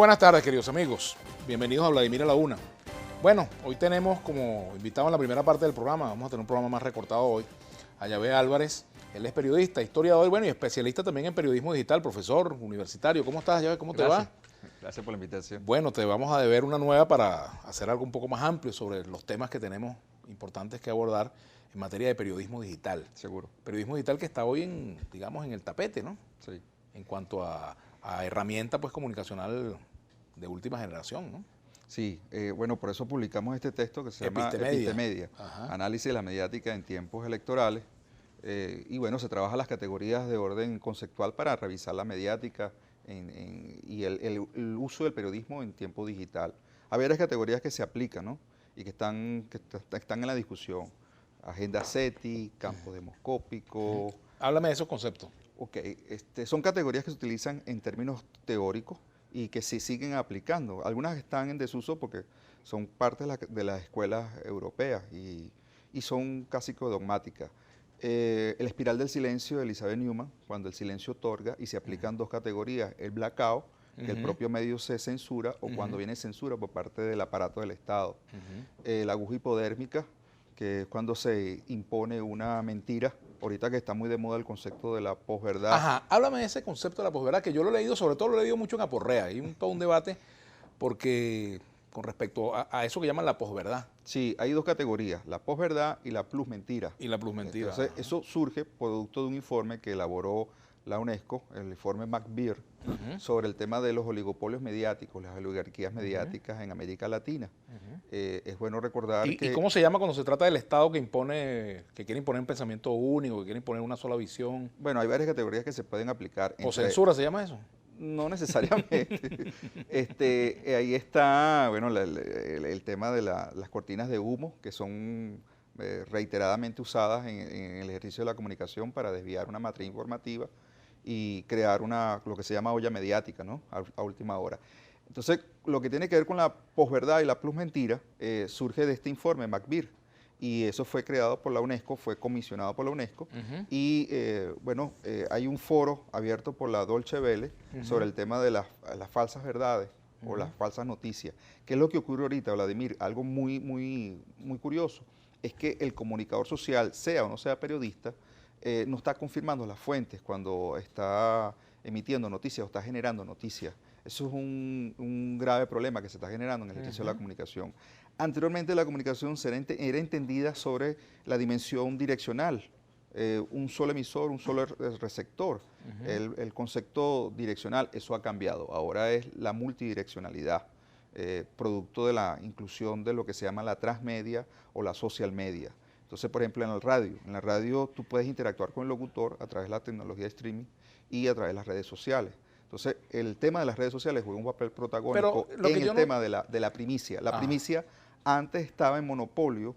buenas tardes, queridos amigos. Bienvenidos a Vladimir a la Una. Bueno, hoy tenemos como invitado en la primera parte del programa, vamos a tener un programa más recortado hoy, a Yahvé Álvarez. Él es periodista, historiador, bueno, y especialista también en periodismo digital, profesor universitario. ¿Cómo estás, Yahvé? ¿Cómo te va? Gracias por la invitación. Bueno, te vamos a deber una nueva para hacer algo un poco más amplio sobre los temas que tenemos importantes que abordar en materia de periodismo digital. Seguro. Periodismo digital que está hoy en, digamos, en el tapete, ¿no? Sí. En cuanto a herramienta pues comunicacional de última generación, ¿no? Sí, bueno, por eso publicamos este texto que se llama Epistemedia. Epistemedia, análisis de la mediática en tiempos electorales. Y bueno, se trabaja las categorías de orden conceptual para revisar la mediática y el uso del periodismo en tiempo digital. Hay varias categorías que se aplican, ¿no? Y que están en la discusión. Agenda SETI, campo demoscópico. Háblame de esos conceptos. Ok, son categorías que se utilizan en términos teóricos y que se siguen aplicando. Algunas están en desuso porque son parte de las escuelas europeas y son casi que dogmáticas. El espiral del silencio de Elizabeth Newman, cuando el silencio otorga y se aplican dos categorías, el blackout, que el propio medio se censura, o cuando viene censura por parte del aparato del Estado. La aguja hipodérmica, que es cuando se impone una mentira. Ahorita que está muy de moda el concepto de la posverdad. Ajá, háblame de ese concepto de la posverdad, que yo lo he leído, sobre todo lo he leído mucho en Aporrea. Hay todo un debate porque con respecto a eso que llaman la posverdad. Sí, hay dos categorías, la posverdad y la plusmentira. Y la plusmentira. Entonces, eso surge producto de un informe que elaboró la UNESCO, el informe McBeer, sobre el tema de los oligopolios mediáticos, las oligarquías mediáticas en América Latina. Es bueno recordar que... ¿Y cómo se llama cuando se trata del Estado que impone, que quiere imponer un pensamiento único, que quiere imponer una sola visión? Bueno, hay varias categorías que se pueden aplicar. ¿O censura se llama eso? No necesariamente. Ahí está, bueno, el tema de las cortinas de humo, que son reiteradamente usadas en el ejercicio de la comunicación para desviar una matriz informativa y crear lo que se llama olla mediática, ¿no? A última hora. Entonces, lo que tiene que ver con la posverdad y la plusmentira surge de este informe McBeer, y eso fue creado por la UNESCO, fue comisionado por la UNESCO, y bueno, hay un foro abierto por la Deutsche Welle sobre el tema de las falsas verdades o las falsas noticias. ¿Qué es lo que ocurre ahorita, Vladimir? Algo muy curioso, es que el comunicador social, sea o no sea periodista, no está confirmando las fuentes cuando está emitiendo noticias o está generando noticias. Eso es un grave problema que se está generando en el ejercicio de la comunicación. Anteriormente la comunicación era entendida sobre la dimensión direccional, un solo emisor, un solo receptor. El concepto direccional, eso ha cambiado. Ahora es la multidireccionalidad, producto de la inclusión de lo que se llama la transmedia o la social media. Entonces, por ejemplo, en la radio tú puedes interactuar con el locutor a través de la tecnología de streaming y a través de las redes sociales. Entonces, el tema de las redes sociales juega un papel protagónico en el tema de la primicia. La primicia antes estaba en monopolio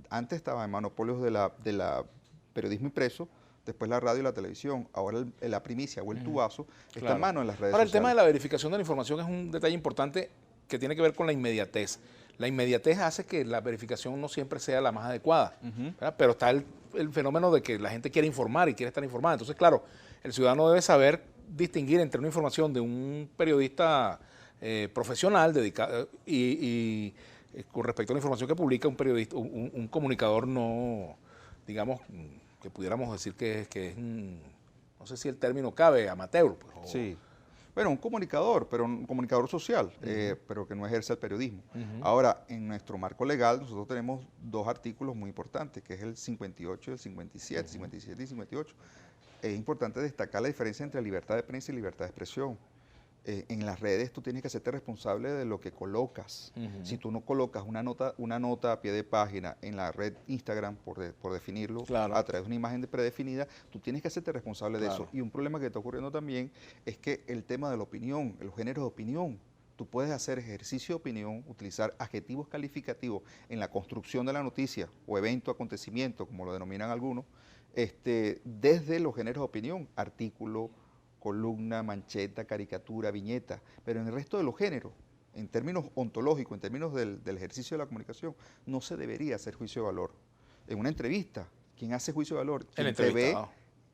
antes estaba en monopolios de la periodismo impreso, después la radio y la televisión. Ahora la primicia o el tubazo está en manos de las redes sociales. Ahora, el tema de la verificación de la información es un detalle importante que tiene que ver con la inmediatez. La inmediatez hace que la verificación no siempre sea la más adecuada, pero está el fenómeno de que la gente quiere informar y quiere estar informada. Entonces, claro, el ciudadano debe saber distinguir entre una información de un periodista profesional dedicado y con respecto a la información que publica un periodista, un comunicador no, digamos, que pudiéramos decir que es no sé si el término cabe, amateur. Pues, sí. Bueno, un comunicador, pero un comunicador social, pero que no ejerce el periodismo. Ahora, en nuestro marco legal, nosotros tenemos dos artículos muy importantes, que es el 58 y el 57, 57 y 58. Es importante destacar la diferencia entre libertad de prensa y libertad de expresión. En las redes tú tienes que hacerte responsable de lo que colocas. Si tú no colocas una nota a pie de página en la red Instagram, por definirlo, a través de una imagen predefinida, tú tienes que hacerte responsable de eso. Y un problema que está ocurriendo también es que el tema de la opinión, los géneros de opinión, tú puedes hacer ejercicio de opinión, utilizar adjetivos calificativos en la construcción de la noticia o evento, acontecimiento, como lo denominan algunos, desde los géneros de opinión, artículo, columna, mancheta, caricatura, viñeta, pero en el resto de los géneros, en términos ontológicos, en términos del ejercicio de la comunicación, no se debería hacer juicio de valor. En una entrevista, ¿quién hace juicio de valor? Quien te ve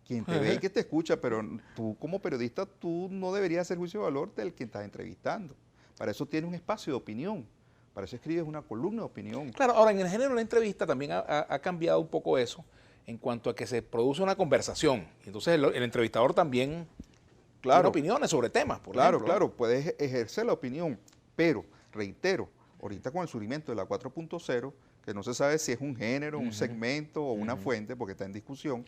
quien te ve y que te escucha, pero tú como periodista, tú no deberías hacer juicio de valor del que estás entrevistando. Para eso tienes un espacio de opinión, para eso escribes una columna de opinión. Claro, ahora en el género de la entrevista también ha cambiado un poco eso en cuanto a que se produce una conversación. Entonces el entrevistador también tiene opiniones sobre temas, por ejemplo. Claro, puedes ejercer la opinión, pero reitero, ahorita con el surgimiento de la 4.0, que no se sabe si es un género, un segmento o una fuente, porque está en discusión,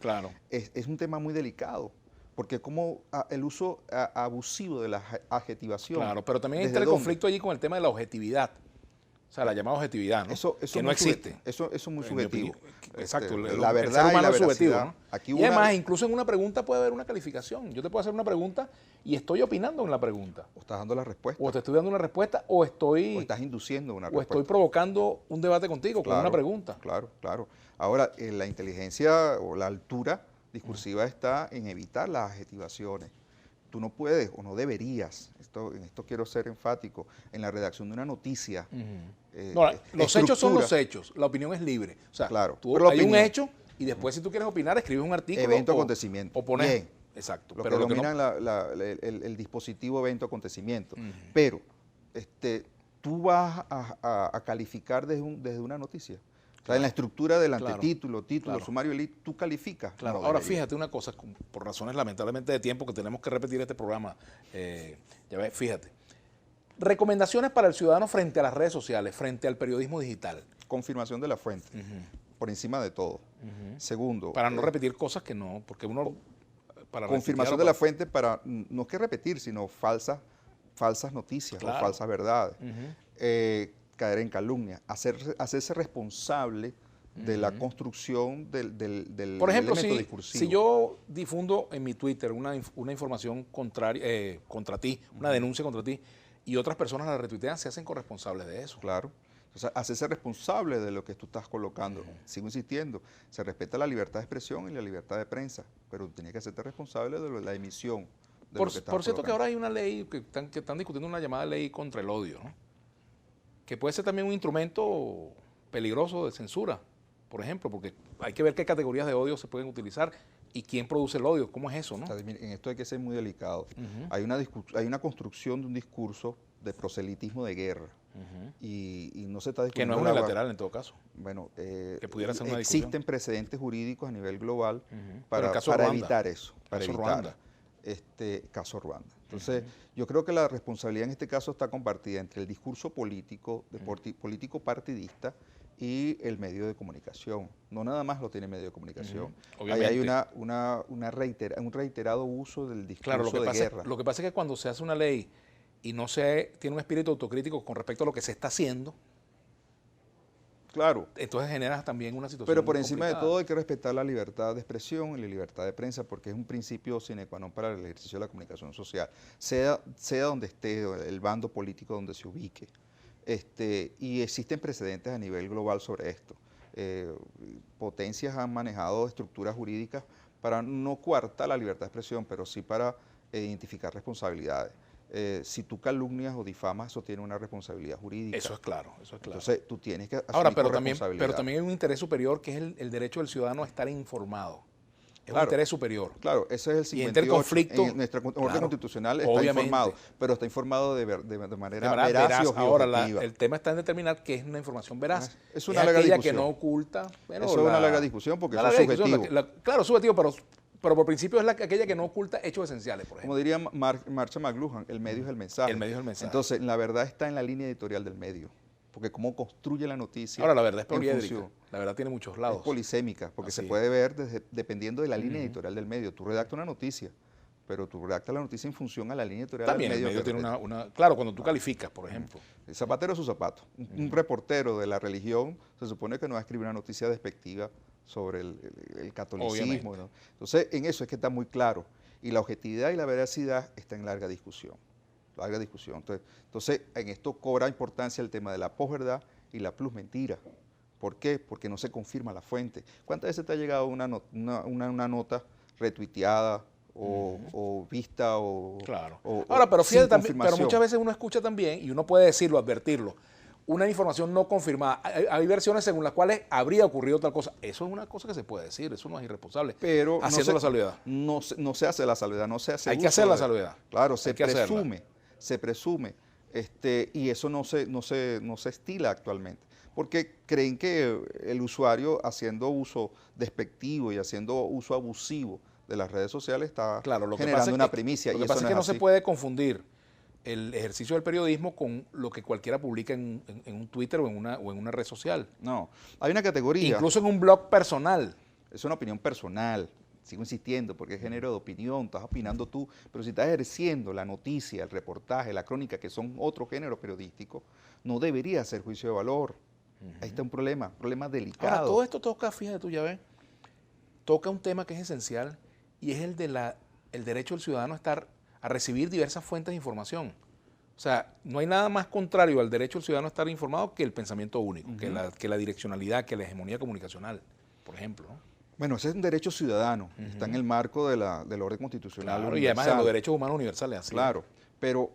es un tema muy delicado, porque como el uso abusivo de la adjetivación. Claro, pero también está el conflicto allí con el tema de la objetividad. O sea, la llamada objetividad, ¿no? Eso que no existe. Eso es muy subjetivo. Exacto. La verdad el ser humano es subjetivo, ¿no? Y además, incluso en una pregunta puede haber una calificación. Yo te puedo hacer una pregunta y estoy opinando en la pregunta. O estás dando la respuesta. O te estoy dando una respuesta o estás induciendo una respuesta. O estoy provocando un debate contigo con una pregunta. Claro. Ahora, la inteligencia o la altura discursiva está en evitar las adjetivaciones. Tú no puedes o no deberías, en esto quiero ser enfático, en la redacción de una noticia. Los hechos son los hechos, la opinión es libre. O sea, hay un hecho y después si tú quieres opinar, escribes un artículo. Evento, acontecimiento. O pones. Bien. Exacto. Lo que dominan el dispositivo evento, acontecimiento. Pero tú vas a calificar desde una noticia. O sea, en la estructura del antetítulo, título, sumario, tú calificas. Claro, ahora fíjate una cosa, por razones lamentablemente de tiempo que tenemos que repetir este programa, ya ves, fíjate. Recomendaciones para el ciudadano frente a las redes sociales, frente al periodismo digital. Confirmación de la fuente, por encima de todo. Segundo. Para no repetir cosas que no, porque uno... confirmación de la fuente para, no es que repetir, sino falsas noticias o falsas verdades. Caer en calumnia, hacerse responsable de la construcción del por ejemplo, elemento discursivo. Si yo difundo en mi Twitter una información contraria, contra ti, una denuncia contra ti, y otras personas la retuitean, se hacen corresponsables de eso. Claro. O sea, hacerse responsable de lo que tú estás colocando. Sigo insistiendo, se respeta la libertad de expresión y la libertad de prensa, pero tienes que hacerte responsable de la emisión. Por cierto que ahora hay una ley que están discutiendo, una llamada ley contra el odio, ¿no? Que puede ser también un instrumento peligroso de censura, por ejemplo, porque hay que ver qué categorías de odio se pueden utilizar y quién produce el odio, cómo es eso, ¿no? En esto hay que ser muy delicado. Hay una construcción de un discurso de proselitismo de guerra y no se está discutiendo. Que no es unilateral en todo caso. Bueno, que pudiera ser una existen discusión. Precedentes jurídicos a nivel global para evitar eso, para evitar caso Ruanda. Entonces, yo creo que la responsabilidad en este caso está compartida entre el discurso político, político partidista y el medio de comunicación. No nada más lo tiene el medio de comunicación. Ahí hay un reiterado uso del discurso de guerra. Lo que pasa es que cuando se hace una ley y no tiene un espíritu autocrítico con respecto a lo que se está haciendo, claro. Entonces genera también una situación Pero por encima de todo hay que respetar la libertad de expresión y la libertad de prensa porque es un principio sine qua non para el ejercicio de la comunicación social, sea donde esté, el bando político donde se ubique. Y existen precedentes a nivel global sobre esto. Potencias han manejado estructuras jurídicas para no coartar la libertad de expresión, pero sí para identificar responsabilidades. Si tú calumnias o difamas, eso tiene una responsabilidad jurídica. Eso es claro. Entonces, tú tienes que asumir pero también hay un interés superior que es el derecho del ciudadano a estar informado. Es un interés superior. Claro, ese es el 58. Y entre el conflicto, en nuestra orden constitucional está informado, pero está informado de manera veraz y ahora, el tema está en determinar qué es una información veraz. Es una larga discusión. Que no oculta. Bueno, eso es una larga discusión porque eso es subjetivo. Claro, subjetivo, pero por principio es aquella que no oculta hechos esenciales, por ejemplo. Como diría Marshall McLuhan, el medio es el mensaje. El medio es el mensaje. Entonces, la verdad está en la línea editorial del medio, porque cómo construye la noticia. Ahora, la verdad es poliédrica. La verdad tiene muchos lados. Es polisémica, porque se puede ver dependiendo de la línea editorial del medio. Tú redactas una noticia, pero tú redactas la noticia en función a la línea editorial del medio. También el medio tiene claro, cuando tú calificas, por ejemplo. El zapatero es su zapato. Un reportero de la religión se supone que no va a escribir una noticia despectiva sobre el catolicismo, ¿no? Entonces, en eso es que está muy claro. Y la objetividad y la veracidad está en larga discusión. Entonces, en esto cobra importancia el tema de la posverdad y la plusmentira. ¿Por qué? Porque no se confirma la fuente. ¿Cuántas veces te ha llegado una nota retuiteada o vista o claro. Ahora, pero fíjate también, pero muchas veces uno escucha también, y uno puede decirlo, advertirlo, una información no confirmada. Hay versiones según las cuales habría ocurrido tal cosa. Eso es una cosa que se puede decir, eso no es irresponsable. Pero haciendo la salvedad. No se hace la salvedad, no se hace Hay que hacer la salvedad. Claro, se presume, y eso no se estila actualmente. Porque creen que el usuario haciendo uso despectivo y haciendo uso abusivo de las redes sociales está generando una primicia. Lo que pasa es que no se puede confundir el ejercicio del periodismo con lo que cualquiera publica en un Twitter o en una red social. No, hay una categoría. Incluso en un blog personal. Es una opinión personal, sigo insistiendo, porque es género de opinión, estás opinando tú, pero si estás ejerciendo la noticia, el reportaje, la crónica, que son otro género periodístico, no debería ser juicio de valor. Ahí está un problema delicado. Ahora, todo esto toca, fíjate tú, ya ves, toca un tema que es esencial y es el derecho del ciudadano a recibir diversas fuentes de información. O sea, no hay nada más contrario al derecho del ciudadano a estar informado que el pensamiento único, que la direccionalidad, que la hegemonía comunicacional, por ejemplo, ¿no? Bueno, ese es un derecho ciudadano, está en el marco del orden constitucional. Claro, y además de los derechos humanos universales. Así. Claro, pero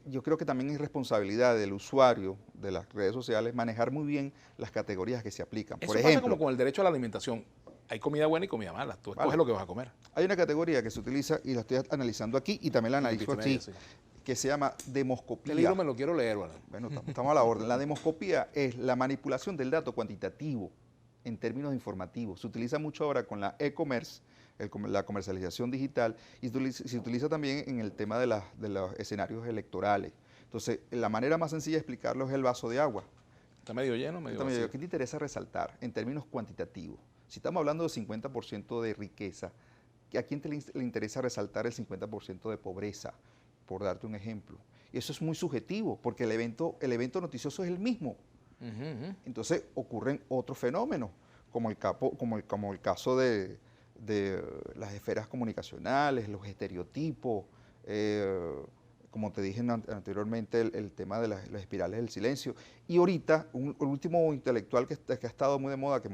yo creo que también es responsabilidad del usuario de las redes sociales manejar muy bien las categorías que se aplican. Eso por ejemplo, pasa como con el derecho a la alimentación. Hay comida buena y comida mala. Tú escoges lo que vas a comer. Hay una categoría que se utiliza, y la estoy analizando aquí, y también la analizo aquí, que se llama demoscopía. El libro me lo quiero leer, ¿vale? Bueno, estamos a la orden. La demoscopía es la manipulación del dato cuantitativo en términos informativos. Se utiliza mucho ahora con la e-commerce, la comercialización digital, y se utiliza también en el tema de los escenarios electorales. Entonces, la manera más sencilla de explicarlo es el vaso de agua. ¿Está medio lleno? Medio vacío. ¿Qué te interesa resaltar en términos cuantitativos? Si estamos hablando de 50% de riqueza, ¿a quién le interesa resaltar el 50% de pobreza? Por darte un ejemplo. Y eso es muy subjetivo, porque el evento noticioso es el mismo. Entonces ocurren otros fenómenos, como el caso de las esferas comunicacionales, los estereotipos, como te dije anteriormente, el tema de las espirales del silencio. Y ahorita, el último intelectual que ha estado muy de moda, que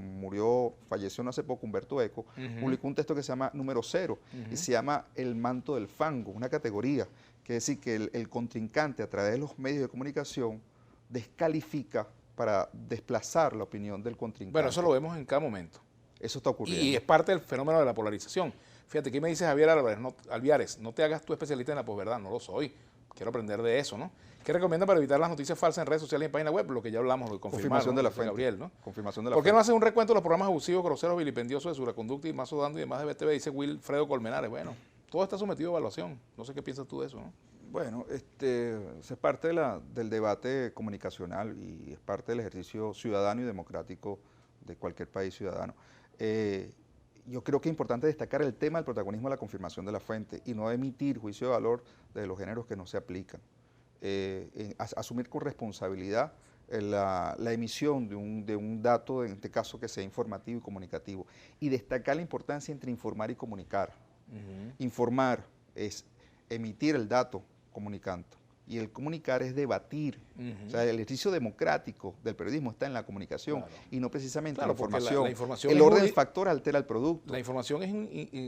falleció no hace poco, Humberto Eco, publicó un texto que se llama Número Cero, y se llama El manto del fango, una categoría, que es decir, que el contrincante a través de los medios de comunicación descalifica para desplazar la opinión del contrincante. Bueno, eso lo vemos en cada momento. Eso está ocurriendo. Y es parte del fenómeno de la polarización. Fíjate, ¿qué me dice Javier Alviares? No te hagas tú especialista en la posverdad, no lo soy. Quiero aprender de eso, ¿no? ¿Qué recomienda para evitar las noticias falsas en redes sociales y en página web? Lo que ya hablamos, de confirmación de la fuente. Gabriel, ¿no? Confirmación de la ¿Por qué fuente. no hace un recuento de los programas abusivos, groseros, vilipendiosos de Suraconducta y Mazo Dando y demás de BTV? Dice Wilfredo Colmenares. Bueno, todo está sometido a evaluación. No sé qué piensas tú de eso, ¿no? Bueno, es parte del debate comunicacional y es parte del ejercicio ciudadano y democrático de cualquier país ciudadano. Yo creo que es importante destacar el tema del protagonismo de la confirmación de la fuente y no emitir juicio de valor de los géneros que no se aplican. Asumir con responsabilidad la emisión de un dato, en este caso que sea informativo y comunicativo, y destacar la importancia entre informar y comunicar. Informar es emitir el dato comunicando, y el comunicar es debatir. O sea, el ejercicio democrático del periodismo está en la comunicación y no precisamente en la información. La información el orden del factor altera el producto. La información es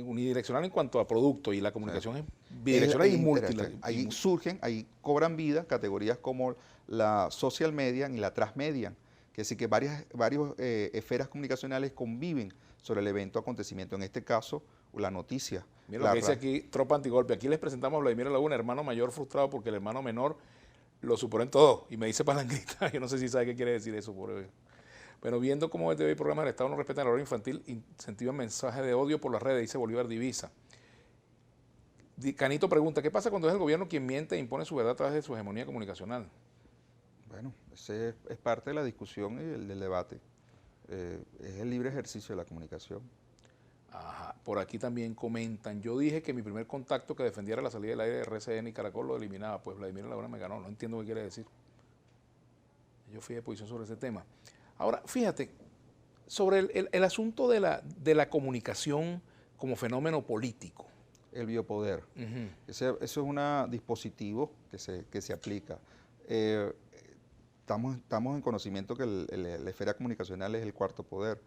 unidireccional en cuanto a producto y la comunicación es bidireccional y multidireccional. Ahí cobran vida categorías como la social media y la transmedia, que es decir que varias esferas comunicacionales conviven sobre el evento acontecimiento, en este caso la noticia. Mira lo que dice aquí, tropa antigolpe. Aquí les presentamos a Vladimir Laguna, hermano mayor frustrado porque el hermano menor lo supone todo. Y me dice palangrita, yo no sé si sabe qué quiere decir eso. Bueno, viendo cómo BTV y programas del Estado no respetan el horario infantil, incentivan mensajes de odio por las redes, dice Bolívar Divisa. Canito pregunta, ¿qué pasa cuando es el gobierno quien miente e impone su verdad a través de su hegemonía comunicacional? Bueno, ese es parte de la discusión y del debate. Es el libre ejercicio de la comunicación. Ajá. Por aquí también comentan, yo dije que mi primer contacto que defendiera la salida del aire de RCN y Caracol lo eliminaba, pues Vladimir Laguna me ganó, no entiendo qué quiere decir. Yo fui de posición sobre ese tema. Ahora, fíjate, sobre el asunto de la comunicación como fenómeno político. El biopoder. Eso es un dispositivo que se aplica. Estamos en conocimiento que la esfera comunicacional es el cuarto poder.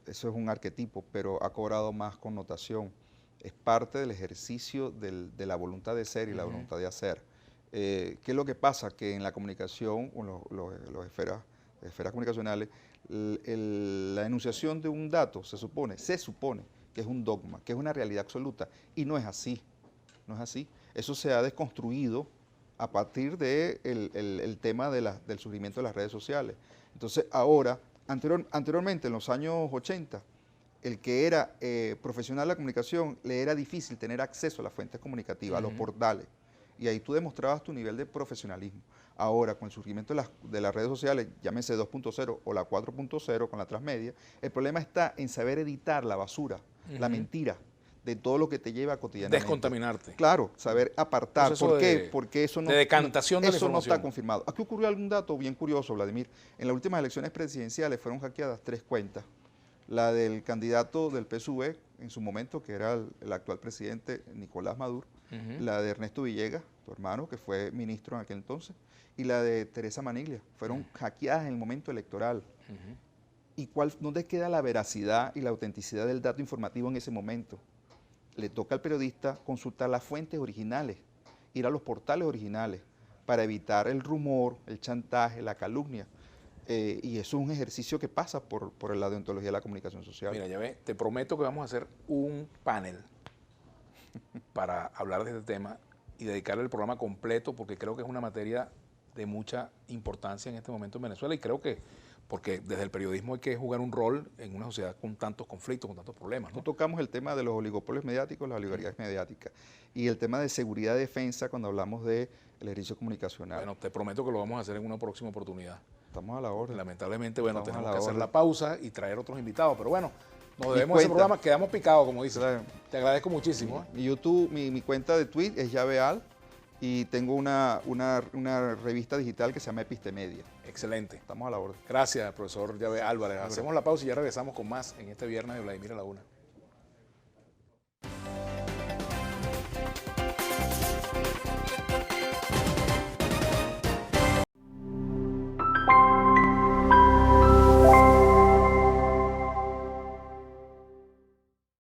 Eso es un arquetipo, pero ha cobrado más connotación. Es parte del ejercicio de la voluntad de ser y la voluntad de hacer. ¿Qué es lo que pasa? Que en la comunicación, o los esferas comunicacionales, la enunciación de un dato se supone que es un dogma, que es una realidad absoluta, y no es así, no es así. Eso se ha desconstruido a partir del tema del surgimiento de las redes sociales. Entonces ahora, anteriormente en los años 80, el que era profesional de la comunicación, le era difícil tener acceso a las fuentes comunicativas, a los portales, y ahí tú demostrabas tu nivel de profesionalismo. Ahora, con el surgimiento de las redes sociales, llámese 2.0 o la 4.0 con la transmedia, el problema está en saber editar la basura, la mentira, de todo lo que te lleva cotidianamente. Descontaminarte. Claro, saber apartar. ¿Por qué? Porque eso no, de decantación de la eso no información. está confirmado. Aquí ocurrió algún dato bien curioso, Vladimir. En las últimas elecciones presidenciales fueron hackeadas 3 cuentas. La del candidato del PSUV en su momento, que era el actual presidente Nicolás Maduro, la de Ernesto Villegas, tu hermano, que fue ministro en aquel entonces, y la de Teresa Maniglia. Fueron hackeadas en el momento electoral. ¿Y dónde queda la veracidad y la autenticidad del dato informativo en ese momento? Le toca al periodista consultar las fuentes originales, ir a los portales originales, para evitar el rumor, el chantaje, la calumnia. Y eso es un ejercicio que pasa por la deontología de la comunicación social. Mira, ya ves, te prometo que vamos a hacer un panel para hablar de este tema y dedicarle el programa completo, porque creo que es una materia de mucha importancia en este momento en Venezuela, y creo que porque desde el periodismo hay que jugar un rol en una sociedad con tantos conflictos, con tantos problemas, ¿no? Tocamos el tema de los oligopolios mediáticos, las oligarquías mediáticas, y el tema de seguridad y defensa cuando hablamos del ejercicio comunicacional. Bueno, te prometo que lo vamos a hacer en una próxima oportunidad. Estamos a la orden. Lamentablemente, bueno, Estamos tenemos a la que hacer orden. la pausa y traer otros invitados, pero bueno, nos debemos ese programa, quedamos picados, como dices. Claro. Te agradezco muchísimo. Mi YouTube, mi cuenta de tweet es Yaveal, y tengo una revista digital que se llama Epistemedia. Excelente. Estamos a la orden. Gracias, profesor Llave Álvarez. Hacemos la pausa y ya regresamos con más en este viernes de Vladimir a la Una.